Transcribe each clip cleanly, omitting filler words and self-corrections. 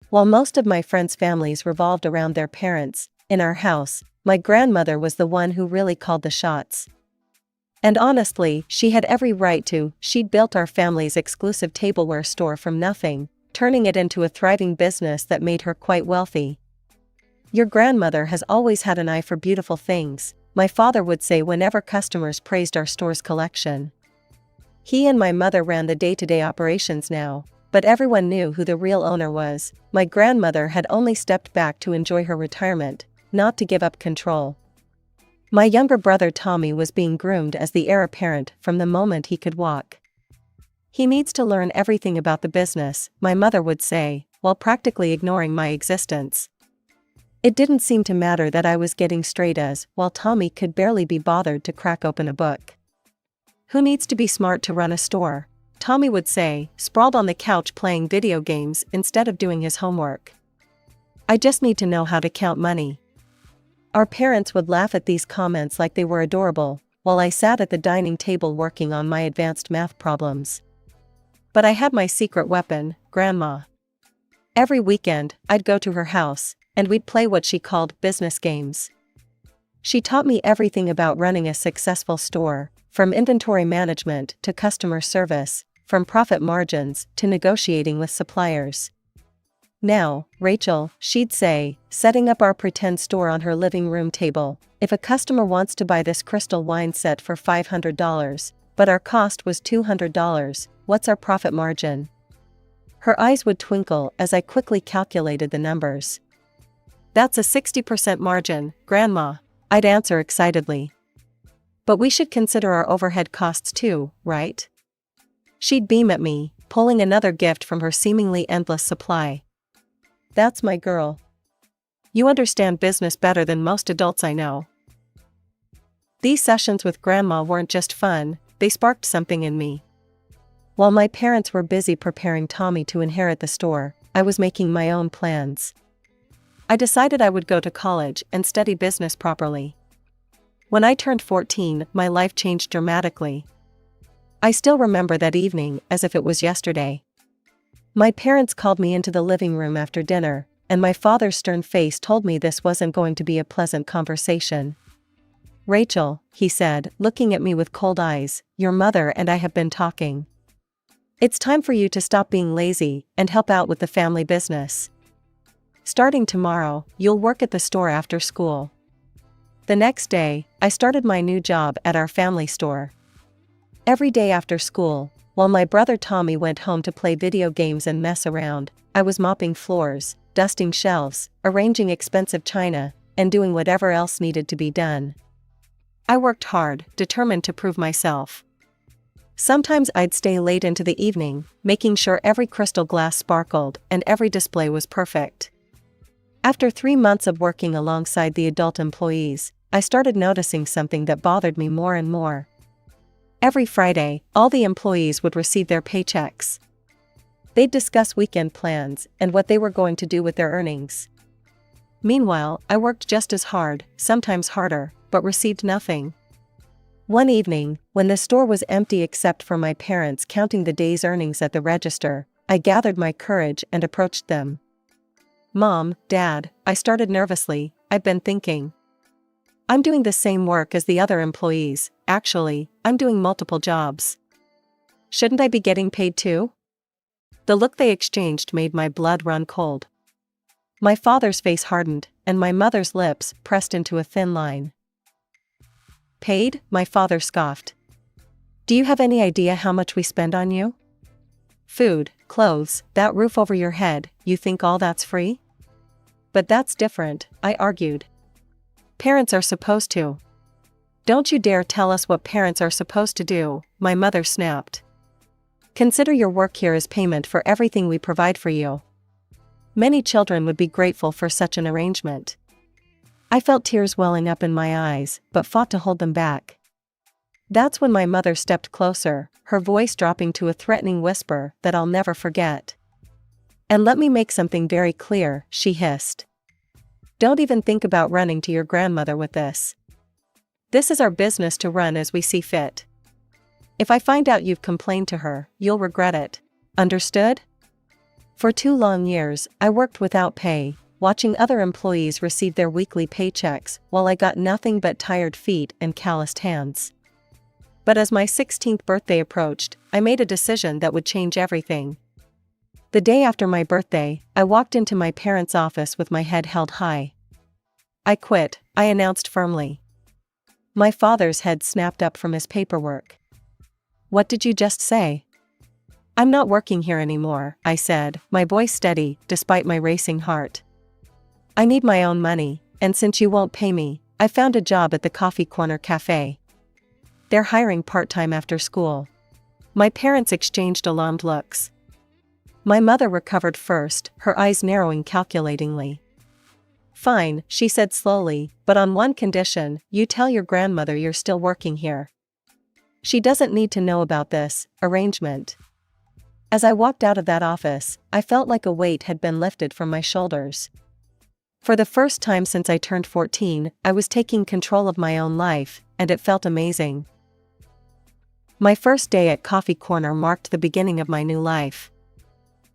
While most of my friends' families revolved around their parents, in our house, my grandmother was the one who really called the shots. And honestly, she had every right to. She'd built our family's exclusive tableware store from nothing, turning it into a thriving business that made her quite wealthy. "Your grandmother has always had an eye for beautiful things," my father would say whenever customers praised our store's collection. He and my mother ran the day-to-day operations now, but everyone knew who the real owner was. My grandmother had only stepped back to enjoy her retirement, not to give up control. My younger brother Tommy was being groomed as the heir apparent from the moment he could walk. "He needs to learn everything about the business," my mother would say, while practically ignoring my existence. It didn't seem to matter that I was getting straight A's, while Tommy could barely be bothered to crack open a book. "Who needs to be smart to run a store?" Tommy would say, sprawled on the couch playing video games instead of doing his homework. "I just need to know how to count money." Our parents would laugh at these comments like they were adorable, while I sat at the dining table working on my advanced math problems. But I had my secret weapon, Grandma. Every weekend, I'd go to her house, and we'd play what she called business games. She taught me everything about running a successful store, from inventory management to customer service, from profit margins to negotiating with suppliers. "Now, Rachel," she'd say, setting up our pretend store on her living room table, "if a customer wants to buy this crystal wine set for $500, but our cost was $200, what's our profit margin?" Her eyes would twinkle as I quickly calculated the numbers. "That's a 60% margin, Grandma," I'd answer excitedly. "But we should consider our overhead costs too, right?" She'd beam at me, pulling another gift from her seemingly endless supply. "That's my girl. You understand business better than most adults I know." These sessions with Grandma weren't just fun, they sparked something in me. While my parents were busy preparing Tommy to inherit the store, I was making my own plans. I decided I would go to college and study business properly. When I turned 14, my life changed dramatically. I still remember that evening as if it was yesterday. My parents called me into the living room after dinner, and my father's stern face told me this wasn't going to be a pleasant conversation. "Rachel," he said, looking at me with cold eyes, "your mother and I have been talking. It's time for you to stop being lazy and help out with the family business. Starting tomorrow, you'll work at the store after school." The next day, I started my new job at our family store. Every day after school, while my brother Tommy went home to play video games and mess around, I was mopping floors, dusting shelves, arranging expensive china, and doing whatever else needed to be done. I worked hard, determined to prove myself. Sometimes I'd stay late into the evening, making sure every crystal glass sparkled and every display was perfect. After 3 months of working alongside the adult employees, I started noticing something that bothered me more and more. Every Friday, all the employees would receive their paychecks. They'd discuss weekend plans and what they were going to do with their earnings. Meanwhile, I worked just as hard, sometimes harder, but received nothing. One evening, when the store was empty except for my parents counting the day's earnings at the register, I gathered my courage and approached them. "Mom, Dad," I started nervously, "I've been thinking. I'm doing the same work as the other employees, actually, I'm doing multiple jobs. Shouldn't I be getting paid too?" The look they exchanged made my blood run cold. My father's face hardened, and my mother's lips pressed into a thin line. "Paid?" my father scoffed. "Do you have any idea how much we spend on you? Food, clothes, that roof over your head, you think all that's free?" "But that's different," I argued. "Parents are supposed to." "Don't you dare tell us what parents are supposed to do," my mother snapped. "Consider your work here as payment for everything we provide for you." Many children would be grateful for such an arrangement. I felt tears welling up in my eyes, but fought to hold them back. That's when my mother stepped closer, her voice dropping to a threatening whisper that I'll never forget. "And let me make something very clear," she hissed. "Don't even think about running to your grandmother with this. This is our business to run as we see fit. If I find out you've complained to her, you'll regret it. Understood?" For 2 long years, I worked without pay, watching other employees receive their weekly paychecks while I got nothing but tired feet and calloused hands. But as my 16th birthday approached, I made a decision that would change everything. The day after my birthday, I walked into my parents' office with my head held high. "I quit," I announced firmly. My father's head snapped up from his paperwork. "What did you just say?" "I'm not working here anymore," I said, my voice steady despite my racing heart. "I need my own money, and since you won't pay me, I found a job at the Coffee Corner Cafe. They're hiring part-time after school." My parents exchanged alarmed looks. My mother recovered first, her eyes narrowing calculatingly. "Fine," she said slowly, "but on one condition, you tell your grandmother you're still working here. She doesn't need to know about this arrangement." As I walked out of that office, I felt like a weight had been lifted from my shoulders. For the first time since I turned 14, I was taking control of my own life, and it felt amazing. My first day at Coffee Corner marked the beginning of my new life.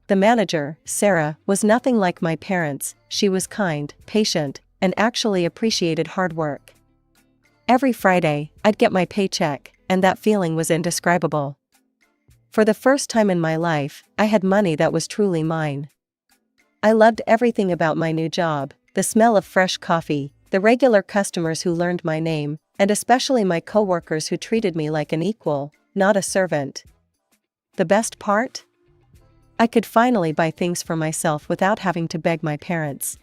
The manager, Sarah, was nothing like my parents. She was kind, patient, and actually appreciated hard work. Every Friday, I'd get my paycheck, and that feeling was indescribable. For the first time in my life, I had money that was truly mine. I loved everything about my new job: the smell of fresh coffee, the regular customers who learned my name, and especially my coworkers who treated me like an equal, not a servant. The best part? I could finally buy things for myself without having to beg my parents.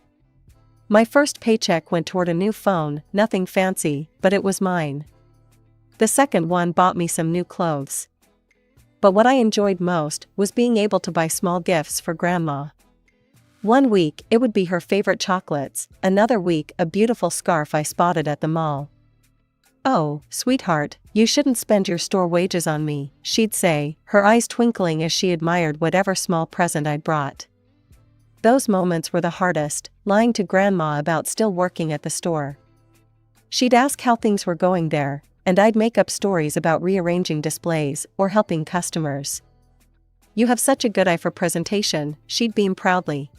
My first paycheck went toward a new phone, nothing fancy, but it was mine. The second one bought me some new clothes. But what I enjoyed most was being able to buy small gifts for Grandma. One week, it would be her favorite chocolates, another week, a beautiful scarf I spotted at the mall. "Oh, sweetheart, you shouldn't spend your store wages on me," she'd say, her eyes twinkling as she admired whatever small present I'd brought. Those moments were the hardest, lying to Grandma about still working at the store. She'd ask how things were going there, and I'd make up stories about rearranging displays or helping customers. "You have such a good eye for presentation," she'd beam proudly.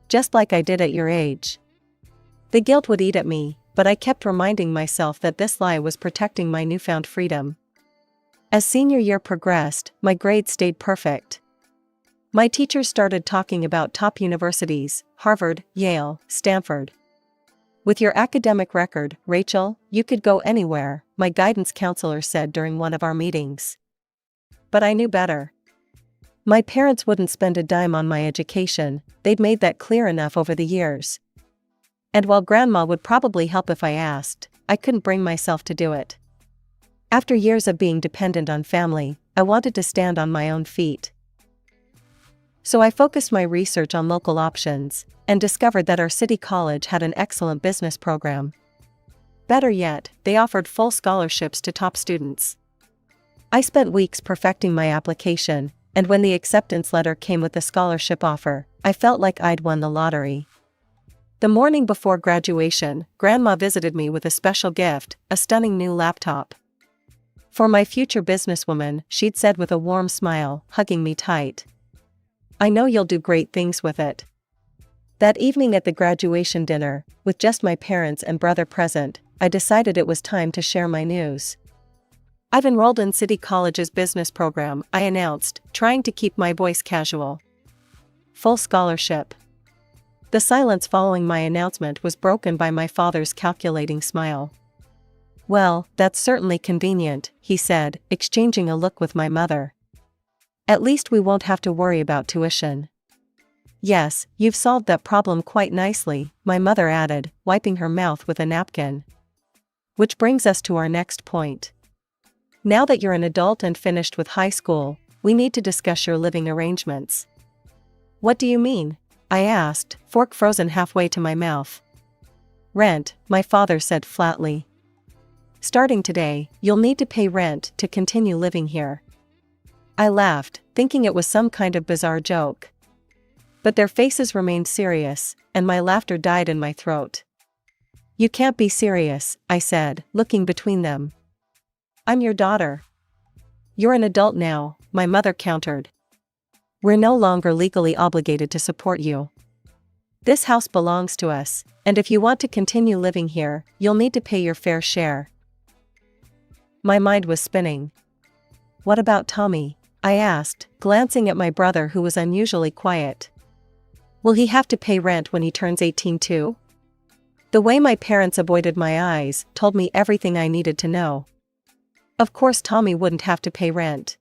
"Just like I did at your age." The guilt would eat at me, but I kept reminding myself that this lie was protecting my newfound freedom. As senior year progressed, my grades stayed perfect. My teachers started talking about top universities: Harvard, Yale, Stanford. "With your academic record, Rachel, you could go anywhere," my guidance counselor said during one of our meetings. But I knew better. My parents wouldn't spend a dime on my education, they'd made that clear enough over the years. And while Grandma would probably help if I asked, I couldn't bring myself to do it. After years of being dependent on family, I wanted to stand on my own feet. So I focused my research on local options, and discovered that our city college had an excellent business program. Better yet, they offered full scholarships to top students. I spent weeks perfecting my application, and when the acceptance letter came with the scholarship offer, I felt like I'd won the lottery. The morning before graduation, Grandma visited me with a special gift, a stunning new laptop. "For my future businesswoman," she'd said with a warm smile, hugging me tight. "I know you'll do great things with it." That evening at the graduation dinner, with just my parents and brother present, I decided it was time to share my news. "I've enrolled in City College's business program," I announced, trying to keep my voice casual. "Full scholarship." The silence following my announcement was broken by my father's calculating smile. "Well, that's certainly convenient," he said, exchanging a look with my mother. "At least we won't have to worry about tuition." "Yes, you've solved that problem quite nicely," my mother added, wiping her mouth with a napkin. "Which brings us to our next point. Now that you're an adult and finished with high school, we need to discuss your living arrangements." "What do you mean?" I asked, fork frozen halfway to my mouth. "Rent," my father said flatly. "Starting today, you'll need to pay rent to continue living here." I laughed, thinking it was some kind of bizarre joke. But their faces remained serious, and my laughter died in my throat. "You can't be serious," I said, looking between them. "I'm your daughter." "You're an adult now," my mother countered. We're no longer legally obligated to support you. This house belongs to us, and if you want to continue living here, you'll need to pay your fair share." My mind was spinning. "What about Tommy?" I asked, glancing at my brother who was unusually quiet. "Will he have to pay rent when he turns 18 too?" The way my parents avoided my eyes told me everything I needed to know. Of course Tommy wouldn't have to pay rent.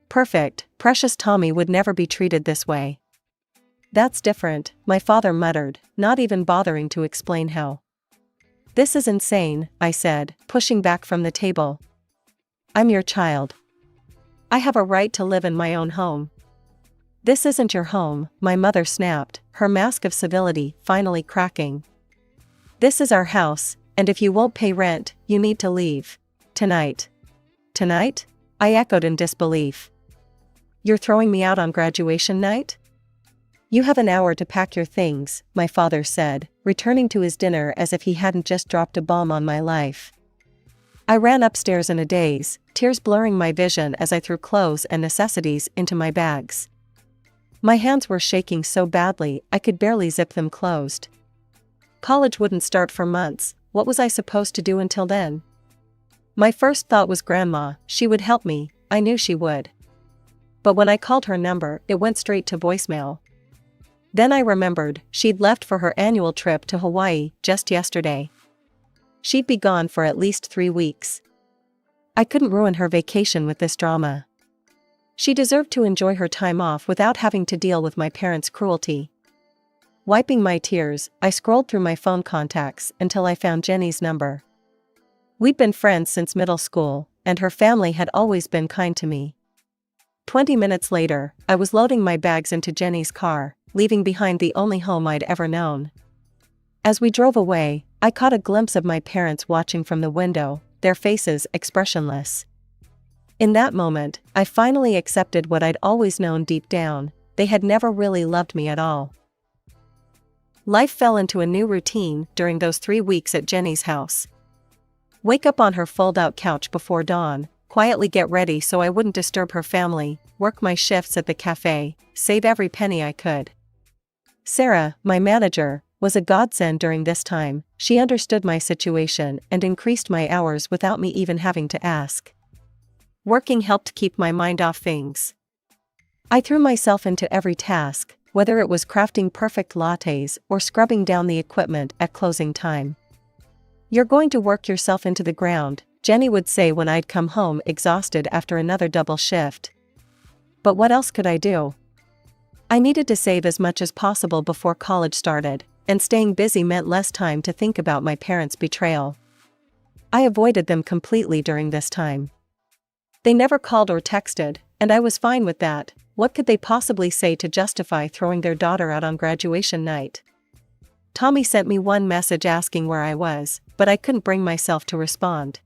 Perfect, precious Tommy would never be treated this way. "That's different," my father muttered, not even bothering to explain how. "This is insane," I said, pushing back from the table. "I'm your child. I have a right to live in my own home." "This isn't your home," my mother snapped, her mask of civility finally cracking. "This is our house, and if you won't pay rent, you need to leave. Tonight." "Tonight?" I echoed in disbelief. "You're throwing me out on graduation night?" "You have an hour to pack your things," my father said, returning to his dinner as if he hadn't just dropped a bomb on my life. I ran upstairs in a daze, tears blurring my vision as I threw clothes and necessities into my bags. My hands were shaking so badly I could barely zip them closed. College wouldn't start for months. What was I supposed to do until then? My first thought was Grandma. She would help me, I knew she would. But when I called her number, it went straight to voicemail. Then I remembered she'd left for her annual trip to Hawaii just yesterday. She'd be gone for at least 3 weeks. I couldn't ruin her vacation with this drama. She deserved to enjoy her time off without having to deal with my parents' cruelty. Wiping my tears, I scrolled through my phone contacts until I found Jenny's number. We'd been friends since middle school, and her family had always been kind to me. 20 minutes later, I was loading my bags into Jenny's car, leaving behind the only home I'd ever known. As we drove away, I caught a glimpse of my parents watching from the window, their faces expressionless. In that moment, I finally accepted what I'd always known deep down: they had never really loved me at all. Life fell into a new routine during those 3 weeks at Jenny's house. Wake up on her fold-out couch before dawn, quietly get ready so I wouldn't disturb her family, work my shifts at the cafe, save every penny I could. Sarah, my manager, was a godsend during this time. She understood my situation and increased my hours without me even having to ask. Working helped keep my mind off things. I threw myself into every task, whether it was crafting perfect lattes or scrubbing down the equipment at closing time. "You're going to work yourself into the ground," Jenny would say when I'd come home exhausted after another double shift. But what else could I do? I needed to save as much as possible before college started, and staying busy meant less time to think about my parents' betrayal. I avoided them completely during this time. They never called or texted, and I was fine with that. What could they possibly say to justify throwing their daughter out on graduation night? Tommy sent me one message asking where I was, but I couldn't bring myself to respond.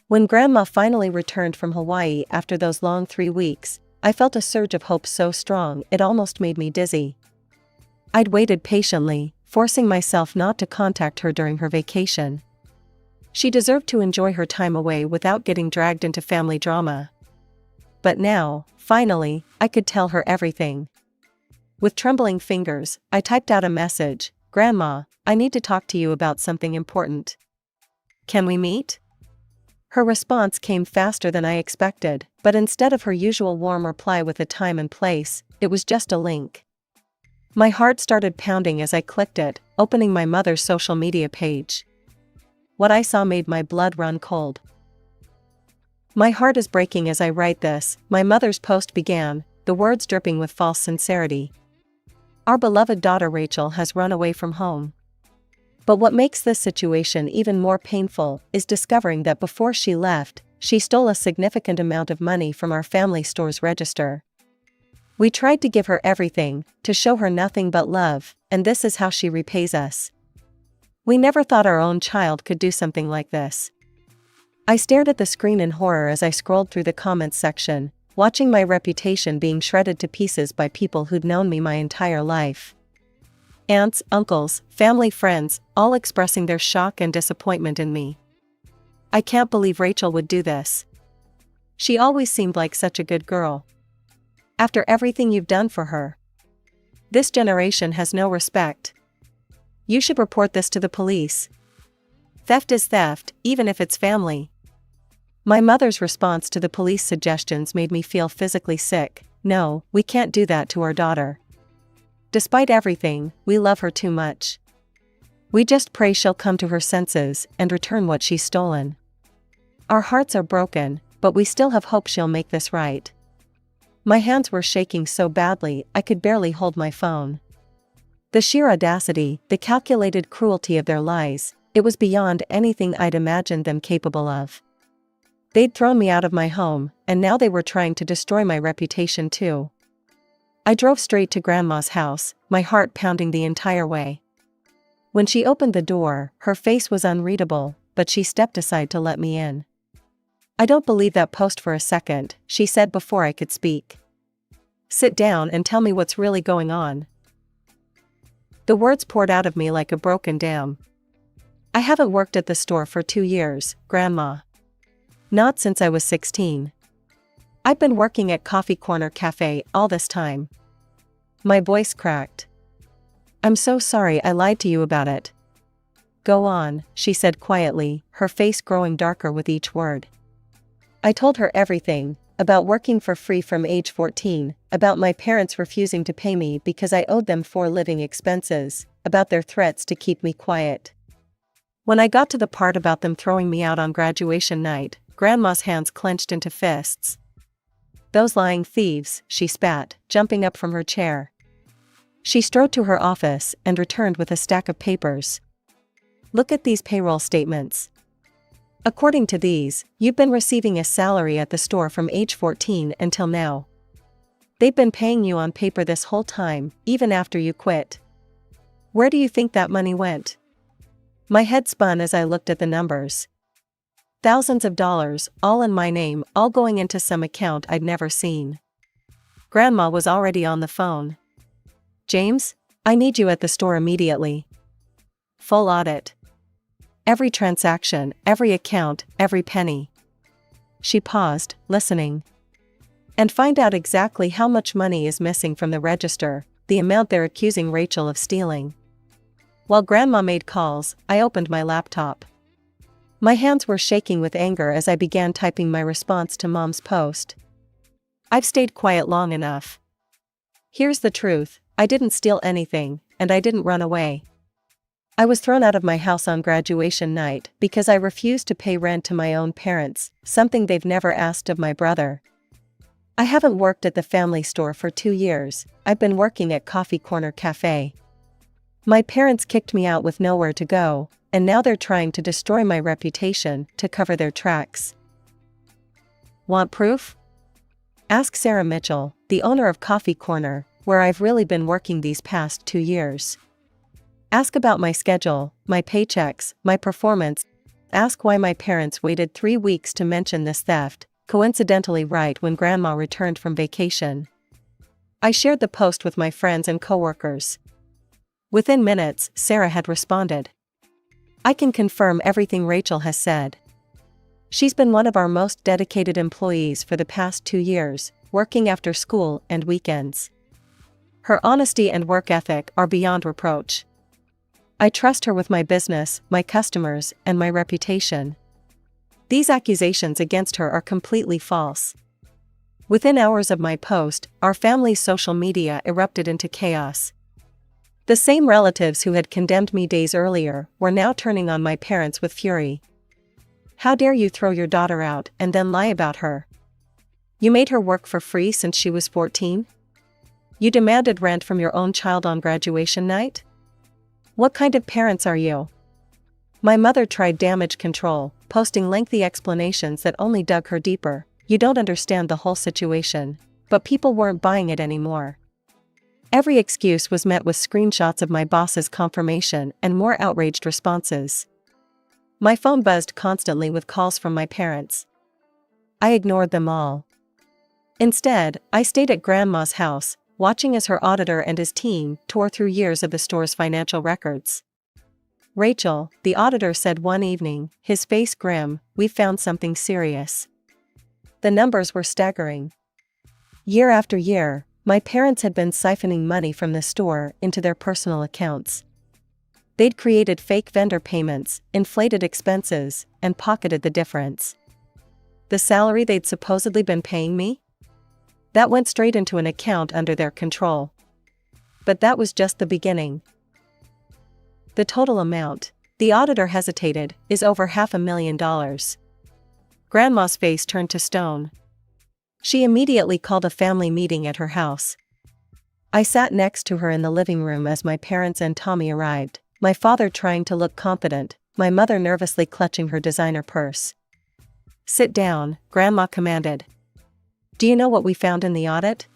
When Grandma finally returned from Hawaii after those long 3 weeks, I felt a surge of hope so strong it almost made me dizzy. I'd waited patiently, forcing myself not to contact her during her vacation. She deserved to enjoy her time away without getting dragged into family drama. But now, finally, I could tell her everything. With trembling fingers, I typed out a message: "Grandma, I need to talk to you about something important. Can we meet?" Her response came faster than I expected, but instead of her usual warm reply with a time and place, it was just a link. My heart started pounding as I clicked it, opening my mother's social media page. What I saw made my blood run cold. "My heart is breaking as I write this," my mother's post began, the words dripping with false sincerity. "Our beloved daughter Rachel has run away from home. But what makes this situation even more painful is discovering that before she left, she stole a significant amount of money from our family store's register. We tried to give her everything, to show her nothing but love, and this is how she repays us. We never thought our own child could do something like this." I stared at the screen in horror as I scrolled through the comments section, watching my reputation being shredded to pieces by people who'd known me my entire life. Aunts, uncles, family friends, all expressing their shock and disappointment in me. "I can't believe Rachel would do this. She always seemed like such a good girl." After everything you've done for her. This generation has no respect. You should report this to the police. Theft is theft, even if it's family. My mother's response to the police suggestions made me feel physically sick. No, we can't do that to our daughter. Despite everything, we love her too much. We just pray she'll come to her senses and return what she's stolen. Our hearts are broken, but we still have hope she'll make this right. My hands were shaking so badly I could barely hold my phone. The sheer audacity, the calculated cruelty of their lies, it was beyond anything I'd imagined them capable of. They'd thrown me out of my home, and now they were trying to destroy my reputation too. I drove straight to Grandma's house, my heart pounding the entire way. When she opened the door, her face was unreadable, but she stepped aside to let me in. "I don't believe that post for a second," she said before I could speak. "Sit down and tell me what's really going on." The words poured out of me like a broken dam. "I haven't worked at the store for 2 years, Grandma. Not since I was 16. I've been working at Coffee Corner Cafe all this time." My voice cracked. "I'm so sorry I lied to you about it." "Go on," she said quietly, her face growing darker with each word. I told her everything, about working for free from age 14, about my parents refusing to pay me because I owed them for living expenses, about their threats to keep me quiet. When I got to the part about them throwing me out on graduation night, Grandma's hands clenched into fists. "Those lying thieves," she spat, jumping up from her chair. She strode to her office and returned with a stack of papers. "Look at these payroll statements. According to these, you've been receiving a salary at the store from age 14 until now. They've been paying you on paper this whole time, even after you quit. Where do you think that money went?" My head spun as I looked at the numbers. Thousands of dollars, all in my name, all going into some account I'd never seen. Grandma was already on the phone. "James, I need you at the store immediately. Full audit. Every transaction, every account, every penny." She paused, listening. "And find out exactly how much money is missing from the register, the amount they're accusing Rachel of stealing." While Grandma made calls, I opened my laptop. My hands were shaking with anger as I began typing my response to Mom's post. "I've stayed quiet long enough. Here's the truth, I didn't steal anything, and I didn't run away. I was thrown out of my house on graduation night because I refused to pay rent to my own parents, something they've never asked of my brother. I haven't worked at the family store for 2 years, I've been working at Coffee Corner Cafe. My parents kicked me out with nowhere to go, and now they're trying to destroy my reputation to cover their tracks. Want proof? Ask Sarah Mitchell, the owner of Coffee Corner, where I've really been working these past 2 years. Ask about my schedule, my paychecks, my performance. Ask why my parents waited 3 weeks to mention this theft, coincidentally right when Grandma returned from vacation. I shared the post with my friends and coworkers. Within minutes, Sarah had responded. "I can confirm everything Rachel has said. She's been one of our most dedicated employees for the past 2 years, working after school and weekends. Her honesty and work ethic are beyond reproach. I trust her with my business, my customers, and my reputation. These accusations against her are completely false." Within hours of my post, our family's social media erupted into chaos. The same relatives who had condemned me days earlier were now turning on my parents with fury. "How dare you throw your daughter out and then lie about her? You made her work for free since she was 14? You demanded rent from your own child on graduation night? What kind of parents are you?" My mother tried damage control, posting lengthy explanations that only dug her deeper. "You don't understand the whole situation." But people weren't buying it anymore. Every excuse was met with screenshots of my boss's confirmation and more outraged responses. My phone buzzed constantly with calls from my parents. I ignored them all. Instead, I stayed at Grandma's house, watching as her auditor and his team tore through years of the store's financial records. "Rachel," the auditor said one evening, his face grim, "we've found something serious." The numbers were staggering. Year after year, my parents had been siphoning money from the store into their personal accounts. They'd created fake vendor payments, inflated expenses, and pocketed the difference. The salary they'd supposedly been paying me? That went straight into an account under their control. But that was just the beginning. The total amount, the auditor hesitated, is over $500,000. Grandma's face turned to stone. She immediately called a family meeting at her house. I sat next to her in the living room as my parents and Tommy arrived, my father trying to look confident, my mother nervously clutching her designer purse. "Sit down," Grandma commanded. "Do you know what we found in the audit?"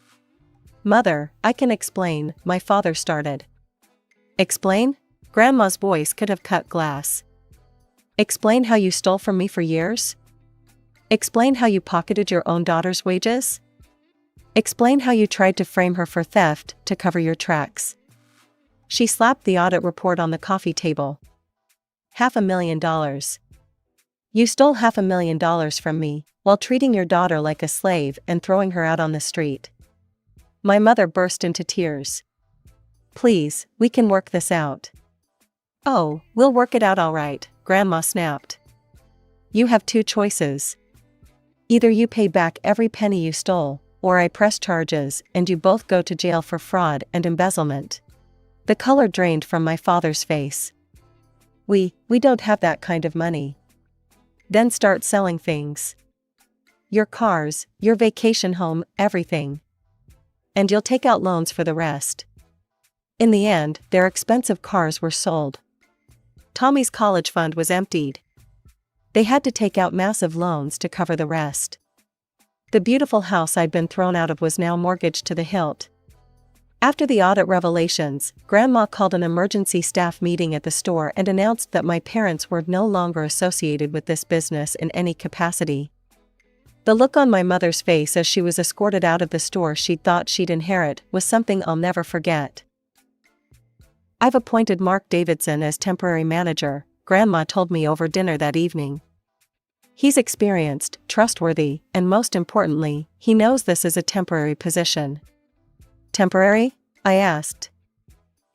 "Mother, I can explain," my father started. "Explain?" Grandma's voice could have cut glass. "Explain how you stole from me for years? Explain how you pocketed your own daughter's wages? Explain how you tried to frame her for theft to cover your tracks." She slapped the audit report on the coffee table. $500,000. You stole $500,000 from me, while treating your daughter like a slave and throwing her out on the street. My mother burst into tears. "Please, we can work this out." "Oh, we'll work it out all right," Grandma snapped. "You have two choices. Either you pay back every penny you stole, or I press charges and you both go to jail for fraud and embezzlement." The color drained from my father's face. We don't have that kind of money." "Then start selling things. Your cars, your vacation home, everything. And you'll take out loans for the rest." In the end, their expensive cars were sold. Tommy's college fund was emptied. They had to take out massive loans to cover the rest. The beautiful house I'd been thrown out of was now mortgaged to the hilt. After the audit revelations, Grandma called an emergency staff meeting at the store and announced that my parents were no longer associated with this business in any capacity. The look on my mother's face as she was escorted out of the store she'd thought she'd inherit was something I'll never forget. "I've appointed Mark Davidson as temporary manager," Grandma told me over dinner that evening. "He's experienced, trustworthy, and most importantly, he knows this is a temporary position." "Temporary?" I asked.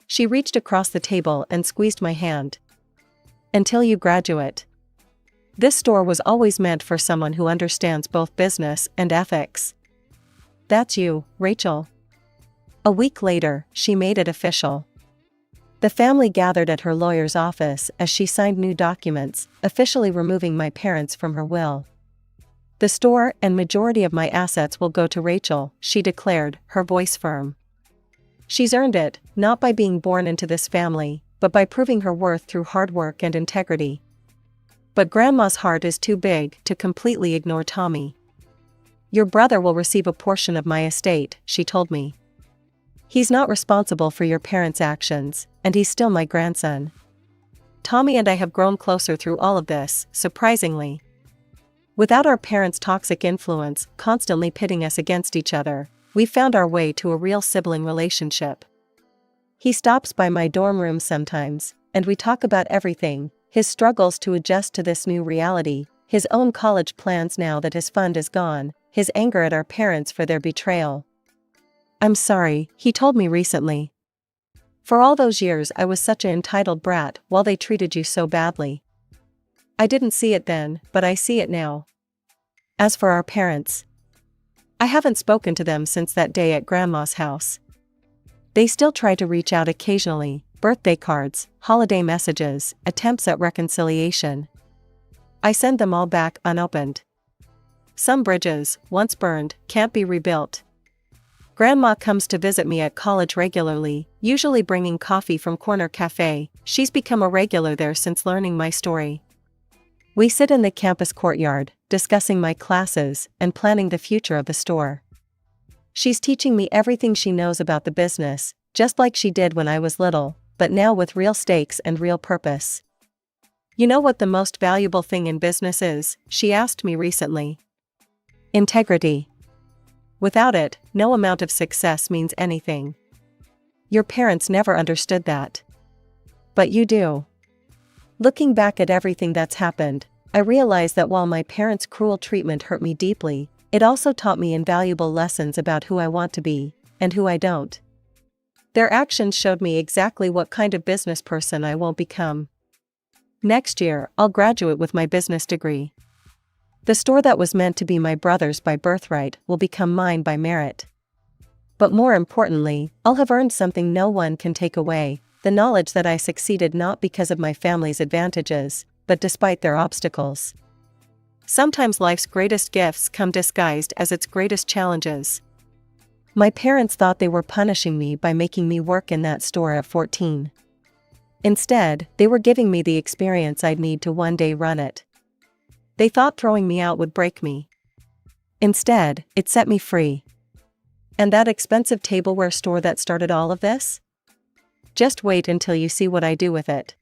She reached across the table and squeezed my hand. "Until you graduate. This store was always meant for someone who understands both business and ethics." "That's you, Rachel." A week later, she made it official. The family gathered at her lawyer's office as she signed new documents, officially removing my parents from her will. "The store and majority of my assets will go to Rachel," she declared, her voice firm. "She's earned it, not by being born into this family, but by proving her worth through hard work and integrity." But Grandma's heart is too big to completely ignore Tommy. "Your brother will receive a portion of my estate," she told me. "He's not responsible for your parents' actions, and he's still my grandson." Tommy and I have grown closer through all of this, surprisingly. Without our parents' toxic influence constantly pitting us against each other, we found our way to a real sibling relationship. He stops by my dorm room sometimes, and we talk about everything: his struggles to adjust to this new reality, his own college plans now that his fund is gone, his anger at our parents for their betrayal. "I'm sorry," he told me recently. "For all those years I was such an entitled brat while they treated you so badly. I didn't see it then, but I see it now." As for our parents, I haven't spoken to them since that day at Grandma's house. They still try to reach out occasionally: birthday cards, holiday messages, attempts at reconciliation. I send them all back unopened. Some bridges, once burned, can't be rebuilt. Grandma comes to visit me at college regularly, usually bringing coffee from Corner Cafe. She's become a regular there since learning my story. We sit in the campus courtyard, discussing my classes and planning the future of the store. She's teaching me everything she knows about the business, just like she did when I was little, but now with real stakes and real purpose. "You know what the most valuable thing in business is?" she asked me recently. "Integrity. Without it, no amount of success means anything. Your parents never understood that. But you do." Looking back at everything that's happened, I realize that while my parents' cruel treatment hurt me deeply, it also taught me invaluable lessons about who I want to be, and who I don't. Their actions showed me exactly what kind of business person I won't become. Next year, I'll graduate with my business degree. The store that was meant to be my brother's by birthright will become mine by merit. But more importantly, I'll have earned something no one can take away, the knowledge that I succeeded not because of my family's advantages, but despite their obstacles. Sometimes life's greatest gifts come disguised as its greatest challenges. My parents thought they were punishing me by making me work in that store at 14. Instead, they were giving me the experience I'd need to one day run it. They thought throwing me out would break me. Instead, it set me free. And that expensive tableware store that started all of this? Just wait until you see what I do with it.